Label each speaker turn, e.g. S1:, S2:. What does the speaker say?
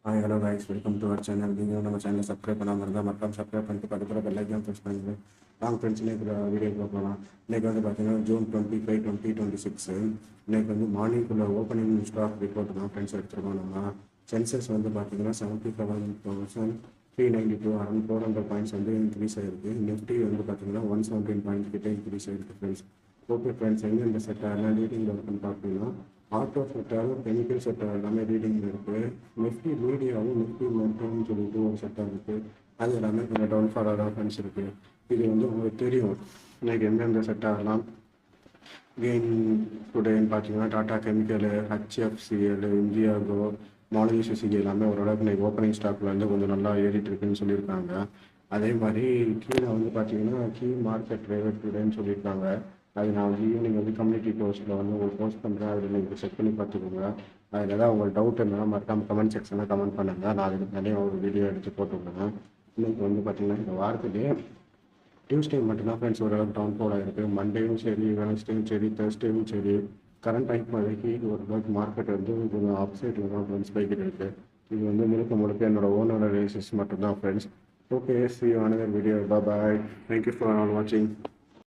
S1: Hi hello guys, welcome to our channel. நீங்கள் நம்ம சேனலை சப்ஸ்கிரைப் பண்ணாமல் இருந்தால் மறக்காம சப்ஸ்கிரைப் பண்ணிட்டு பக்கத்தில் பெல்லைக்கான் ப்ரெஸ் பண்ணுங்கள். வாங்க ஃப்ரெண்ட்ஸ், இன்னைக்கு வீடியோ போகலாம். இன்றைக்கி வந்து பார்த்தீங்கன்னா June 25, 2026 இன்றைக்கி வந்து மார்னிங்குள்ளே ஓப்பனிங் ஸ்டாக் ரிப்போர்ட் தான் ஃப்ரெண்ட்ஸ் எடுத்துருக்கோம். நம்ம சென்சஸ் வந்து பார்த்தீங்கன்னா 77,392 அரௌண்ட் 400 பாயிண்ட்ஸ் வந்து இன்க்ரீஸ் ஆகிருக்கு. நிஃப்டி வந்து பார்த்தீங்கன்னா 117 பாயிண்ட்ஸ் கிட்டே இன்க்ரீஸ் ஆகிருக்கு ஃப்ரெண்ட்ஸ். ஓகே ஃப்ரெண்ட்ஸ், எந்தெந்த செக்டர்லாம் ரீடிங்கில் இருக்குன்னு பார்த்தீங்கன்னா ஆட்டோ செக்டரும் கெமிக்கல் செக்டர் எல்லாமே ரீடிங்கில் இருக்குது. நிஃப்டி மீடியாவும் நிஃப்டி மெட்ரோன்னு சொல்லிட்டு ஒரு செக்டர் இருக்குது. அது எல்லாமே கொஞ்சம் டவுன் ஃபாலோவாக ஃப்ரெண்ட்ஸ் இருக்குது. இது வந்து உங்களுக்கு தெரியும் இன்றைக்கி எந்தெந்த செக்டர்லாம் கெயின் டுடேன்னு பார்த்தீங்கன்னா Tata chemical, HFCL, இந்தியாகோ, Malavi Suzuki எல்லாமே ஓரளவுக்கு இன்றைக்கி ஓப்பனிங் ஸ்டாக்கில் வந்து கொஞ்சம் நல்லா ஏறிட்டு இருக்குன்னு சொல்லியிருக்காங்க. அதே மாதிரி கீழே வந்து பார்த்தீங்கன்னா கீ மார்க்கெட் ப்ரைவேட் டுடேன்னு சொல்லியிருக்காங்க. அது நான் வந்து ஈவினிங் வந்து கம்யூனிட்டி போஸ்ட்டில் வந்து உங்களுக்கு போஸ்ட் பண்ணுறேன். அதில் நீங்கள் செக் பண்ணி பார்த்துக்கோங்க. அதில் ஏதாவது உங்களுக்கு டவுட் இருந்தால் மறக்காமல் கமெண்ட் செக்ஷனில் கமெண்ட் பண்ணுங்கள். நான் அதுக்கு தனியாக ஒரு வீடியோ எடுத்து போட்டுவிடுவேன். இன்றைக்கி வந்து பார்த்திங்கன்னா இந்த வாரத்துலேயே டியூஸ்டே மட்டும்தான் ஃப்ரெண்ட்ஸ் ஓரளவுக்கு டவுன் ஃபோல் ஆகிருக்கு. மண்டேயும் சரி, வெனஸ்டேயும் சரி, தேர்ஸ்டேயும் சரி, கரண்ட் டைம் வரைக்கும் ஓரளவுக்கு மார்க்கெட் வந்து கொஞ்சம் அப்சைட்டில் தான் ஃப்ரெண்ட்ஸ் போய்கிட்டு இருக்குது. இது வந்து முழுக்க என்னோட ஓனோட ரேசஸ் மட்டும்தான் friends. Okay, see you on another video. Bye bye. Thank you for all watching.